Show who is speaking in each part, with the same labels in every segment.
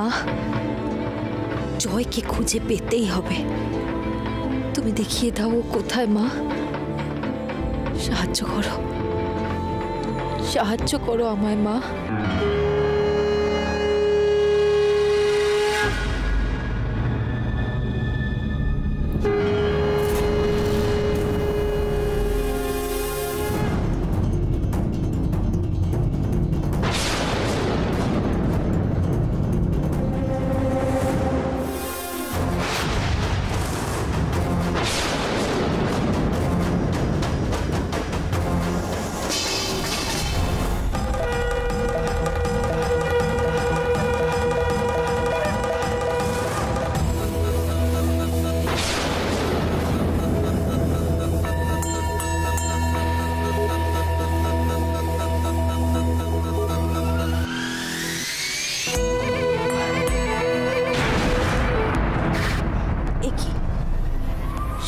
Speaker 1: মা, জয়কে খুঁজে পেতেই হবে। তুমি দেখিয়ে দাও কোথায় মা। সাহায্য করো, সাহায্য করো আমায় মা।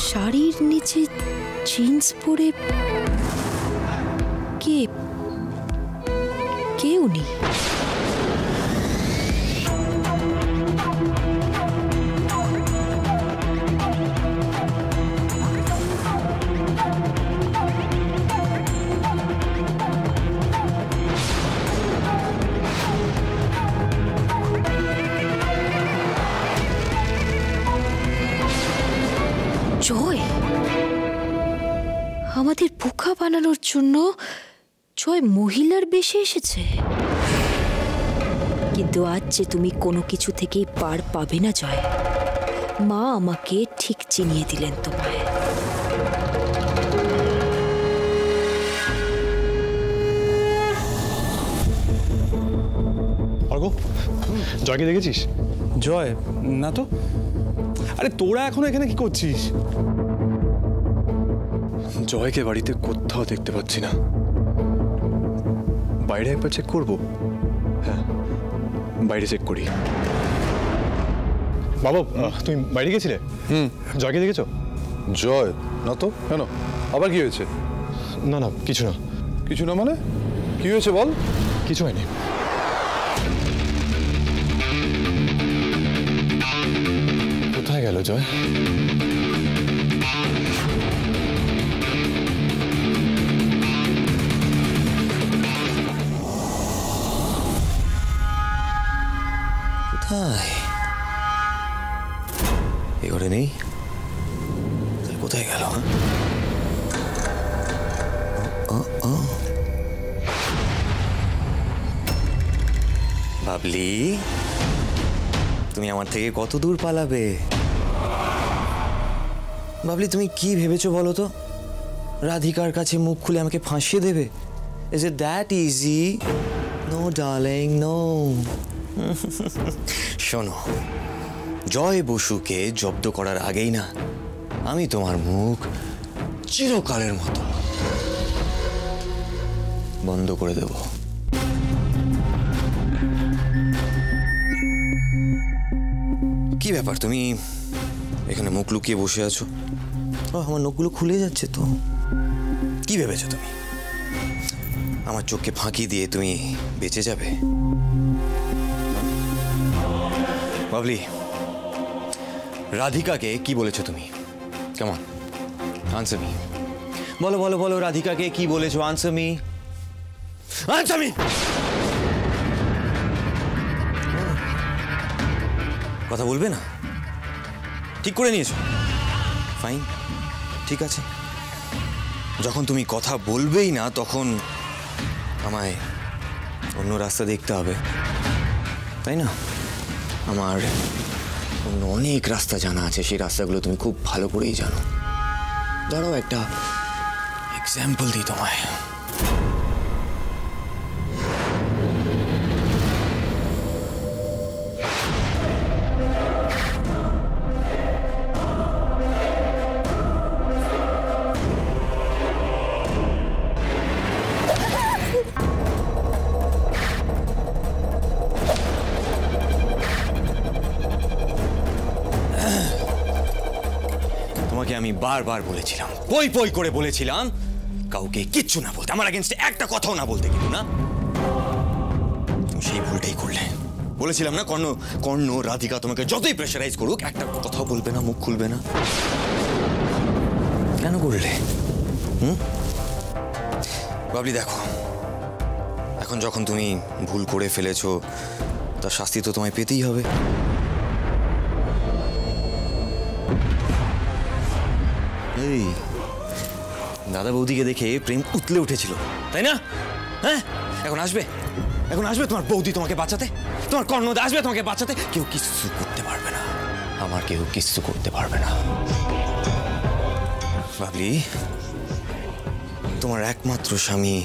Speaker 1: শাড়ির নিচে জিন্স পরে কে কে উনি? জয়, আমাদের বোকা বানানোর জন্য জয় মহিলার বেশে এসেছে। কিন্তু আজ যে তুমি কোনো কিছু থেকেই পার পাবে না জয়, মা আমাকে ঠিক চিনিয়ে দিলেন তোমায়।
Speaker 2: জয়কে দেখেছিস?
Speaker 3: জয় না তো। আরে তোরা এখন এখানে কি করছিস?
Speaker 2: জয়কে বাড়িতে কোথাও দেখতে পাচ্ছি না। বাইরে একবার চেক করবো। হ্যাঁ, বাইরে চেক করি। বাবা, তুমি বাইরে গেছিলে? জয়কে দেখেছো?
Speaker 4: জয় না তো। কেন, আবার কি হয়েছে?
Speaker 2: না না, কিছু না।
Speaker 4: কিছু না মানে কি হয়েছে বল?
Speaker 2: কিছু হয়নি। কোথায় গেল জয়?
Speaker 5: কোথায়? এ ঘরে নেই, কোথায় গেল? বাবলি, তুমি আমার থেকে কত দূর পালাবে? বাবলি, তুমি কি ভেবেছো বলো তো? রাধিকার কাছে মুখ খুলে আমাকে ফাঁসিয়ে দেবে? Is it that easy? No darling, no. শোনো, জয় বসুকে জব্দ করার আগেই না আমি তোমার মুখ চিরকালের মতো বন্ধ করে দেব। কি ব্যাপার, তুমি এখানে মুখ লুকিয়ে বসে আছো? আমার নখগুলো খুলে যাচ্ছে তো। কি ভেবেছো তুমি আমার চোখকে ফাঁকি দিয়ে তুমি বেঁচে যাবে? বাবলি, রাধিকাকে কি বলেছো তুমি? কেমন? Answer me. বলো বলো বলো, রাধিকাকে কি বলেছো? Answer me, answer me. কথা বলবে না? ঠিক করে নিয়েছো? ফাইন, ঠিক আছে। যখন তুমি কথা বলবেই না তখন আমায় অন্য রাস্তা দেখতে হবে, তাই না? আমার অন্য অনেক রাস্তা জানা আছে, সেই রাস্তাগুলো তুমি খুব ভালো করেই জানো। দাঁড়াও, একটা এক্সাম্পল দিই তোমায়। তোমাকে আমি বারবার বলেছিলাম, পই পই করে বলেছিলাম, কাউকে কিচ্ছু না বলতে, আমার এগেইনস্টে একটা কথাও না বলতে, কিন্তু না, তুমি সেই ভুলটাই করলে। বলেছিলাম না কর্ণ কর্ণ রাধিকা তোমাকে যতই প্রেশারাইজ করুক একটা কথা বলবে না, মুখ খুলবে না। কেন করলে? বাবলি দেখো, এখন যখন তুমি ভুল করে ফেলেছো তার শাস্তি তো তোমায় পেতেই হবে। এই দাদা বৌদিকে দেখে প্রেম উতলে উঠেছিল, তাই না? হ্যাঁ, এখন আসবে তোমার বৌদি তোমাকে বাঁচাতে, তোমার কর্ণদা আসবে তোমাকে বাঁচাতে। কেউ কিছু করতে পারবে না, আমার কেউ কিছু করতে পারবে না। বাবলি, তোমার একমাত্র স্বামী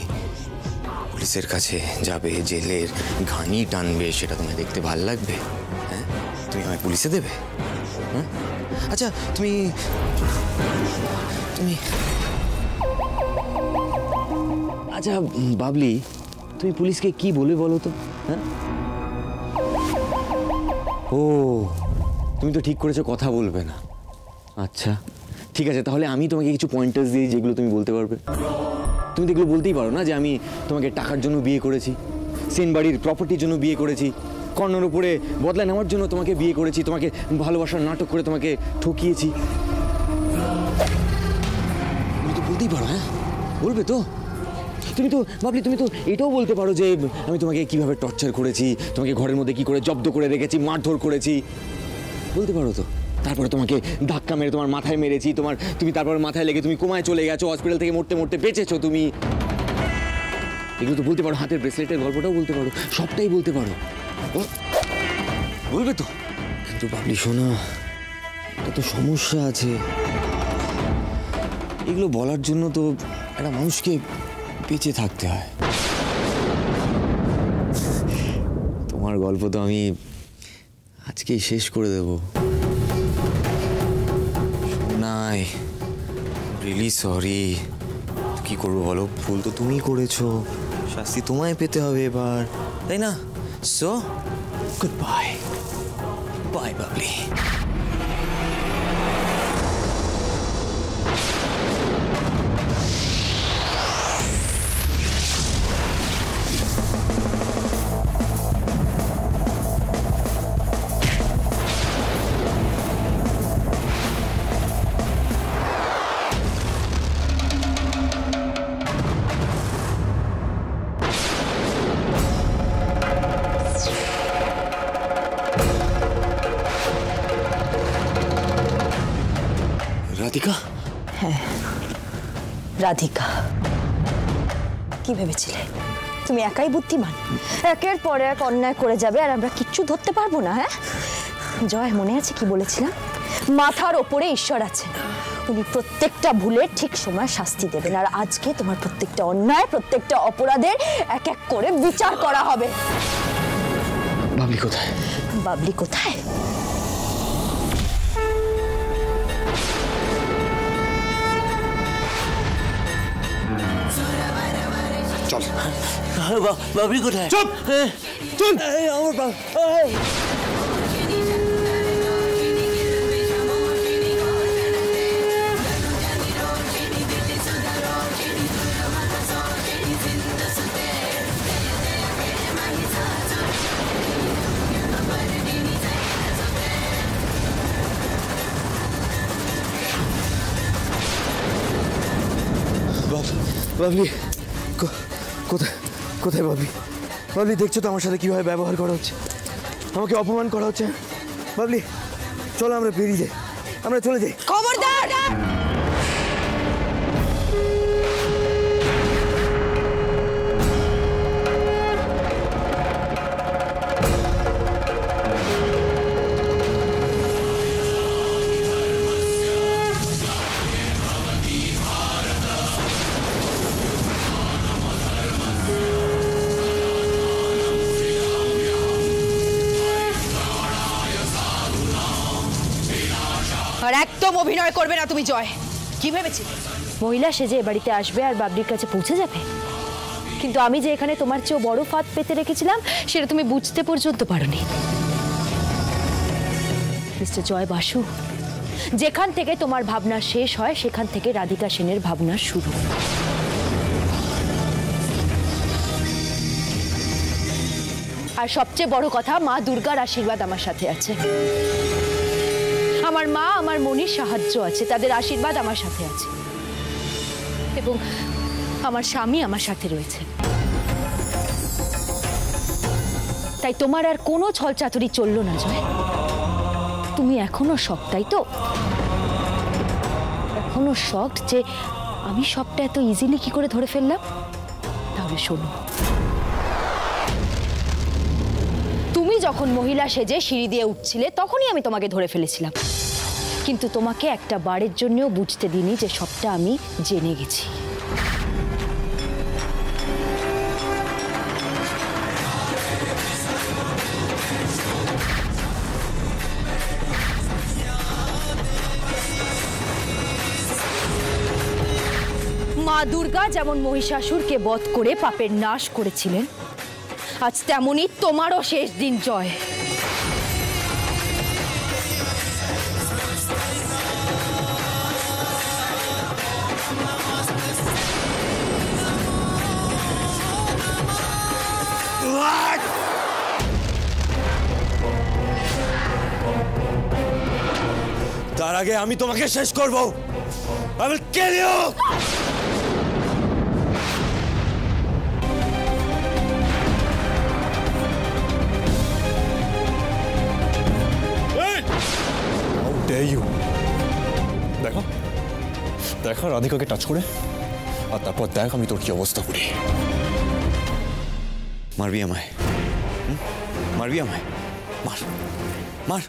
Speaker 5: পুলিশের কাছে যাবে, জেলের ঘানি টানবে, সেটা তোমায় দেখতে ভাল লাগবে? হ্যাঁ, তুমি আমায় পুলিশে দেবে? হ্যাঁ, আচ্ছা তুমি আচ্ছা বাবলি, তুমি পুলিশকে কি বলে বলো তো? হ্যাঁ, ও তুমি তো ঠিক করেছো কথা বলবে না। আচ্ছা ঠিক আছে, তাহলে আমি তোমাকে কিছু পয়েন্টার্স দিই যেগুলো তুমি বলতে পারবে। তুমি তো এগুলো বলতেই পারো না যে আমি তোমাকে টাকার জন্য বিয়ে করেছি, সেন বাড়ির প্রপার্টির জন্য বিয়ে করেছি, কর্ণর উপরে বদলা নেওয়ার জন্য তোমাকে বিয়ে করেছি, তোমাকে ভালোবাসার নাটক করে তোমাকে ঠকিয়েছি। তুমি তো বলতেই পারো। হ্যাঁ, বলবে তো? তুমি তো বাবলি, তুমি তো এটাও বলতে পারো যে আমি তোমাকে কিভাবে টর্চার করেছি, তোমাকে ঘরের মধ্যে কি করে জব্দ করে রেখেছি, মারধর করেছি, বলতে পারো তো? তারপরে তোমাকে ধাক্কা মেরে তোমার মাথায় মেরেছি, তুমি তারপর মাথায় লেগে তুমি কোমায় চলে গেছো, হসপিটাল থেকে মরতে মরতে বেঁচেছো তুমি। এগুলো তো বলতে পারো, হাতের ব্রেসলেটের গল্পটাও বলতে পারো, সবটাই বলতে পারো। বলবে তো? কিন্তু বাবলি শোনো, এটা তো সমস্যা আছে। এগুলো বলার জন্য তো একটা মানুষকে বেঁচে থাকতে হয়। তোমার গল্প তো আমি আজকেই শেষ করে দেব। নাই, রিয়েলি সরি। কি করবো বলো, ভুল তো তুমি করেছো, শাস্তি তোমায় পেতে হবে এবার, তাই না? So good bye, bye Babli. Radhika?
Speaker 1: হ্যাঁ, রাধিকা। কি ভেবেছিলে তুমি একাই বুদ্ধিমান, একের পর এক অন্যায় করে যাবে আর আমরা কিচ্ছু ধরতে পারবো না? হ্যাঁ জয়, মনে আছে কি বলেছিলাম? মাথার ওপরে ঈশ্বর আছে, উনি প্রত্যেকটা ভুলের ঠিক সময় শাস্তি দেবেন। আর আজকে তোমার প্রত্যেকটা অন্যায়, প্রত্যেকটা অপরাধের এক এক করে বিচার করা হবে।
Speaker 5: বাবলি কোথায়?
Speaker 1: বাবলি কোথায়?
Speaker 3: চল।
Speaker 5: বাবলি কোথায়?
Speaker 3: চুপ, চল।
Speaker 5: আমার বাবলি কোথায়? কোথায় বাবলি? বাবলি দেখছো তো আমার সাথে কিভাবে ব্যবহার করা হচ্ছে, আমাকে অপমান করা হচ্ছে। বাবলি চলো আমরা বেরিয়ে যাই, আমরা চলে যাই।
Speaker 1: খবরদার! আর একদম অভিনয় করবে না তুমি জয়। কি ভেবেছিলে মহিলা সেজে এ বাড়িতে আসবে আর বাবলির কাছে পৌঁছে যাবে? কিন্তু আমি যে এখানে তোমার চেয়েও বড় ফাঁদ পেতে রেখেছিলাম সেটা তুমি বুঝতে পর্যন্ত পারোনি। মিস্টার জয় বাসু, যেখান থেকে তোমার ভাবনা শেষ হয় সেখান থেকে রাধিকা সেনের ভাবনা শুরু। আর সবচেয়ে বড় কথা, মা দুর্গার আশীর্বাদ আমার সাথে আছে। আমার মা, আমার মনির সাহায্য আছে, তাদের আশীর্বাদ আমার সাথে আছে, এবং আমার স্বামী আমার সাথে রয়েছে। তাই তোমার আর কোনো ছলচাতুরি চললো না জয়। তুমি এখনো শক, তাই তো? এখনো শক যে আমি সবটা এত ইজিলি কি করে ধরে ফেললাম? তাহলে শোনো, তুমি যখন মহিলা সেজে সিঁড়ি দিয়ে উঠছিলে তখনই আমি তোমাকে ধরে ফেলেছিলাম, কিন্তু তোমাকে একটা বারের জন্যও বুঝতে দিইনি যে সবটা আমি জেনে গেছি। মা দুর্গা যেমন মহিষাসুরকে বধ করে পাপের নাশ করেছিলেন, আজ তেমনই তোমারও শেষ দিন জয়।
Speaker 5: তার আগে আমি তোমাকে শেষ করব। I will kill you!
Speaker 3: How dare you? দেখো দেখো রাধিকাকে টাচ করে, আর তারপর দেখ আমি তোর কি অবস্থা করি।
Speaker 5: মারবি আমায়? মারবি আমায়? মার মার।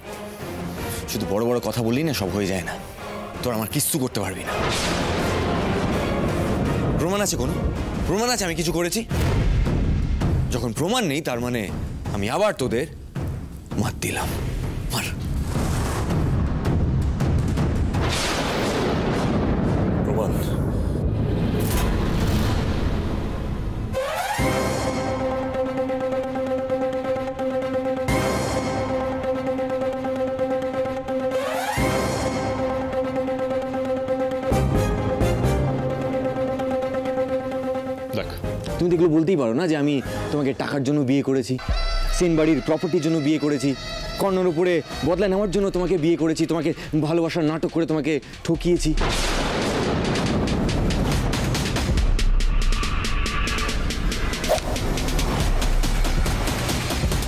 Speaker 5: শুধু বড় বড় কথা বললি না সব হয়ে যায় না। তোর আমার কিচ্ছু করতে পারবি না। প্রমাণ আছে কোনো? প্রমাণ আছে আমি কিছু করেছি? যখন প্রমাণ নেই তার মানে আমি আবার তোদের মার দিলাম। মার।
Speaker 3: প্রমাণ?
Speaker 5: তুমি দেখলে বলতেই পারো না যে আমি তোমাকে টাকার জন্য বিয়ে করেছি, সেন বাড়ির প্রপার্টির জন্য বিয়ে করেছি, কর্ণের উপরে বদলা নেওয়ার জন্য তোমাকে বিয়ে করেছি, তোমাকে ভালোবাসার নাটক করে তোমাকে ঠকিয়েছি।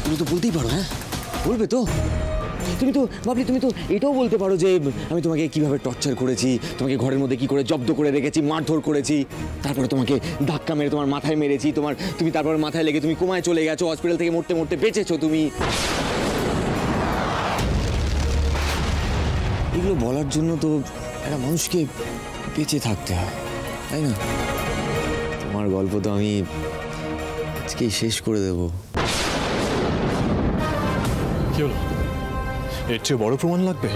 Speaker 5: তুমি তো বলতেই পারো, হ্যাঁ বলবে তো? তুমি তো ভাবলি, তুমি তো এটাও বলতে পারো যে আমি তোমাকে কিভাবে টর্চার করেছি, তোমাকে ঘরের মধ্যে কি করে জব্দ করে রেখেছি, মারধর করেছি, তারপরে তোমাকে ধাক্কা মেরে তোমার মাথায় মেরেছি, তুমি তারপর মাথায় লেগে তুমি কোমায় চলে গেছো, হসপিটাল থেকে মরতে মরতে বেঁচেছো তুমি। এগুলো বলার জন্য তো একটা মানুষকে বেঁচে থাকতে হয়, তাই না? তোমার গল্প তো আমি আজকেই শেষ করে দেবো।
Speaker 3: কি হলো? এর চেয়ে বড় প্রমাণ লাগবে?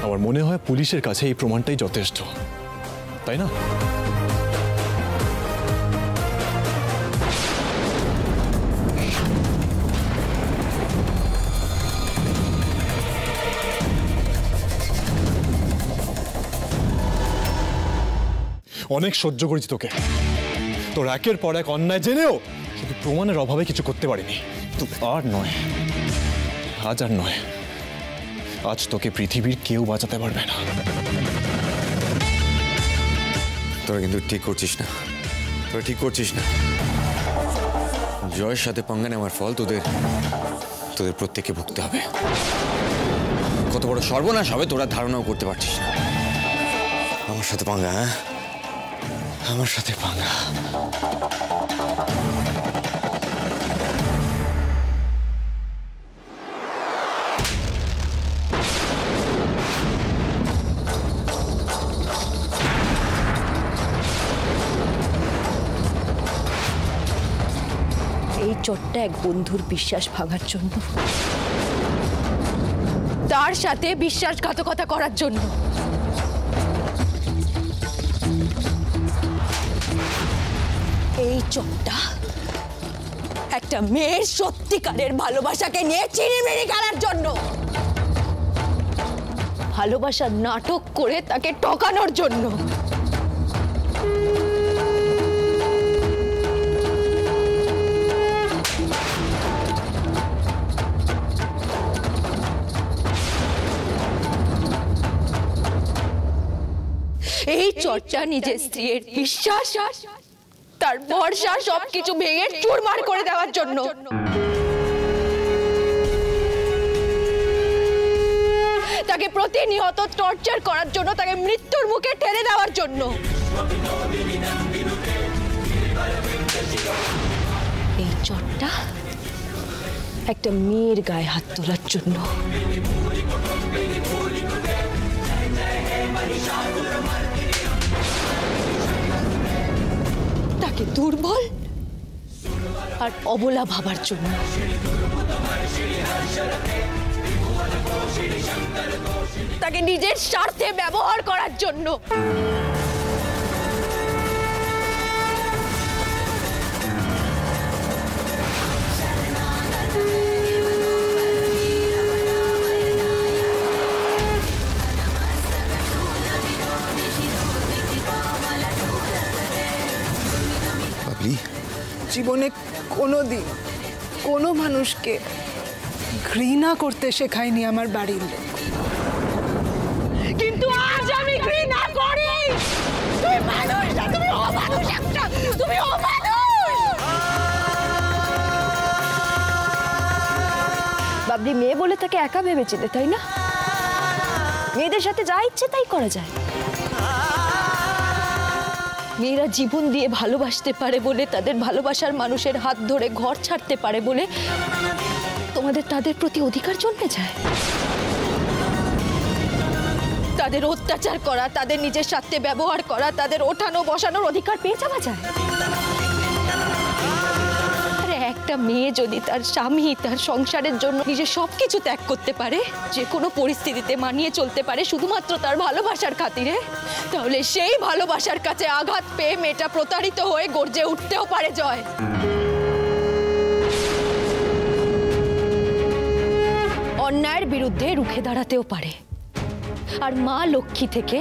Speaker 3: আমার মনে হয় পুলিশের কাছে এই প্রমাণটাই যথেষ্ট, তাই না? অনেক সহ্য করেছি তোকে, তোর একের পর এক অন্যায় জেনেও শুধু প্রমাণের অভাবে কিছু করতে পারিনি। তো আর নয়, আজ আর নয়, আজ তোকে পৃথিবীর কেউ বাঁচাতে পারবে না।
Speaker 5: তোরা কিন্তু ঠিক করছিস না, তোরা ঠিক করছিস না। জয়ের সাথে পাঙ্গা নেওয়ার ফল তোদের প্রত্যেককে ভুগতে হবে। কত বড় সর্বনাশ হবে তোরা ধারণাও করতে পারছিস না। আমার সাথে পাঙ্গা, হ্যাঁ আমার সাথে পাঙ্গা।
Speaker 1: এই চোটটা এক বন্ধুর বিশ্বাস ভাঙার জন্য, তার সাথে বিশ্বাসঘাতকতা করার জন্য। এই চোটটা একটা মেয়ের সত্যিকারের ভালোবাসাকে নিয়ে চিনিমিনি খেলার জন্য, ভালোবাসার নাটক করে তাকে ঠকানোর জন্য। এই চর্চা নিজের স্ত্রীর বিশ্বাস, তার ভরসা সবকিছু ভেঙে চুরমার করে দেওয়ার জন্য। তাকে প্রতিনিয়ত টর্চার করার জন্য, তাকে মৃত্যুর মুখে ঠেলে দেওয়ার জন্য। এই চটটা একটা মেয়ের গায়ে হাত তোলার জন্য। তাকে দুর্বল আর অবলা ভাবার জন্য। তাকে নিজের স্বার্থে ব্যবহার করার জন্য।
Speaker 6: জীবনে কোনোদিন কোনো মানুষকে ঘৃণা করতে শেখায়নি আমার বাড়ির লোক,
Speaker 1: কিন্তু আজ আমি ঘৃণা করি। তুই মানুষ না, তুমি অমানুষ একটা, তুমি অমানুষ। বাবলি মেয়ে বলে তাকে একা ভেবেছিলে, তাই না? মেয়েদের সাথে যা ইচ্ছে তাই করা যায়। মেয়েরা জীবন দিয়ে ভালোবাসতে পারে বলে, তাদের ভালোবাসার মানুষের হাত ধরে ঘর ছাড়তে পারে বলে তোমাদের তাদের প্রতি অধিকার জন্মে যায়। তাদের অত্যাচার করা, তাদের নিজের স্বার্থে ব্যবহার করা, তাদের ওঠানো বসানোর অধিকার পেয়ে যাওয়া যায়। আরে একটা মেয়ে যদি তার স্বামী, তার সংসারের জন্য নিজের সবকিছু ত্যাগ করতে পারে, যে কোনো পরিস্থিতিতে মানিয়ে চলতে পারে শুধুমাত্র তার ভালোবাসার খাতিরে, তাহলে সেই ভালোবাসার কাছে আঘাত পেয়ে মেয়েটা প্রতারিত হয়ে গর্জে উঠতেও পারে জয়। অন্যায়ের বিরুদ্ধে রুখে দাঁড়াতেও পারে। আর মা লক্ষ্মী থেকে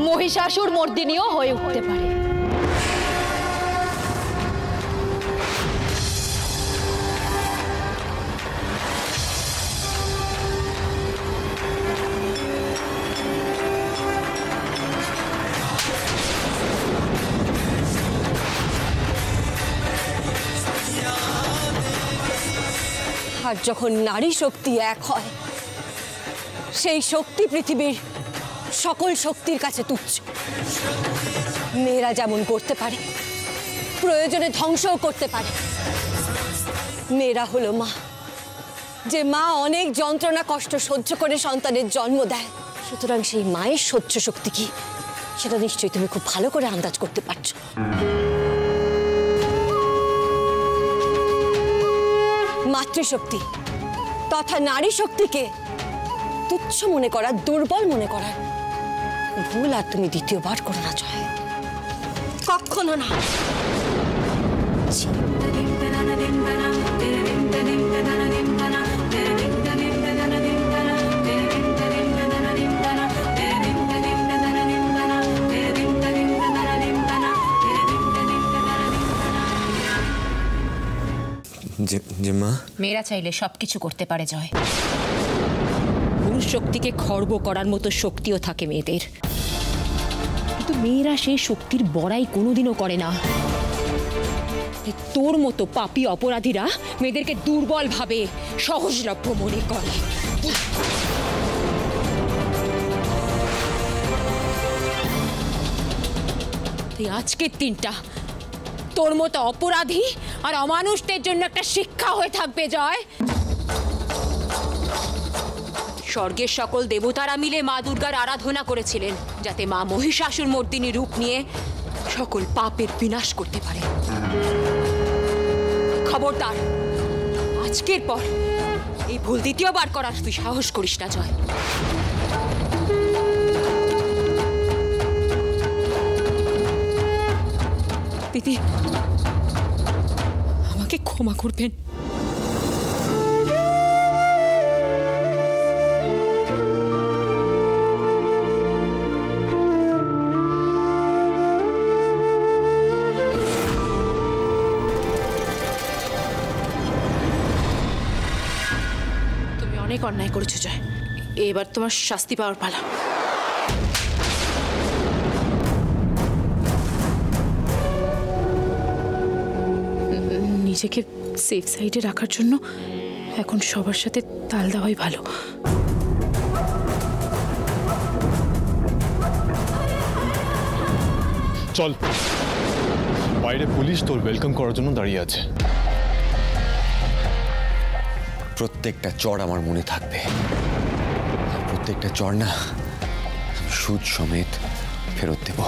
Speaker 1: মহিষাসুর মর্দিনীও হয়ে উঠতে পারে।
Speaker 7: আর যখন নারী শক্তি এক হয়, সেই শক্তি পৃথিবীর সকল শক্তির কাছে তুচ্ছ। মেয়েরা যেমন করতে পারে, প্রয়োজনে ধ্বংসও করতে পারে। মেয়েরা হলো মা, যে মা অনেক যন্ত্রণা কষ্ট সহ্য করে সন্তানের জন্ম দেয়। সুতরাং সেই মায়ের সহ্য শক্তি কি, সেটা নিশ্চয়ই তুমি খুব ভালো করে আন্দাজ করতে পারছো। মাতৃশক্তি তথা নারী শক্তিকে তুচ্ছ মনে করা, দুর্বল মনে করা ভুল আর তুমি দ্বিতীয়বার করো না জয়, কখনো না।
Speaker 8: মেয়েরা চাইলে সবকিছু করতে পারে জয়। পুরুষ শক্তিকে খর্ব করার মতো শক্তিও থাকে মেয়েদের, কিন্তু মেয়েরা সেই শক্তির বড়াই কোনোদিনও করে না। তোর মতো পাপী অপরাধীরা মেয়েদেরকে দুর্বল ভাবে, সহজলভ্য মনে করে। আজকের দিনটা তোর মতো অপরাধী আর অমানুষদের জন্য একটা শিক্ষা হয়ে থাকবে জয়। স্বর্গের সকল দেবতারা মিলে মা দুর্গার আরাধনা করেছিলেন, যাতে মা মহিষাসুর মর্দিনী রূপ নিয়ে সকল পাপের বিনাশ করতে পারে। খবরদার, আজকের পর এই ভুল দ্বিতীয়বার করার তুই সাহস করিস না জয়। দিদি, আমাকে ক্ষমা করবেন। তুমি অনেক অন্যায় করেছো জয়, এবার তোমার শাস্তি পাওয়ার পালা।
Speaker 9: নিজেকে সেফ সাইডে রাখার জন্য এখন সবার সাথে তাল দেওয়াই ভালো।
Speaker 3: চল, বাইরে পুলিশ তোর ওয়েলকাম করার জন্য দাঁড়িয়ে আছে।
Speaker 5: প্রত্যেকটা চড় আমার মনে থাকবে, প্রত্যেকটা চড় না সুদ সমেত ফেরত দেব।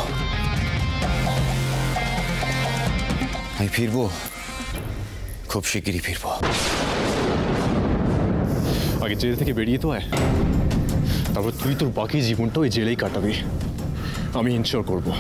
Speaker 5: আমি ফিরবো, খুব শিগগিরই ফিরবো।
Speaker 3: আগে জেল থেকে বেরিয়ে তো আয়, তারপর তুই তোর বাকি জীবনটা ওই জেলেই কাটাবি, আমি ইনশিওর করবো।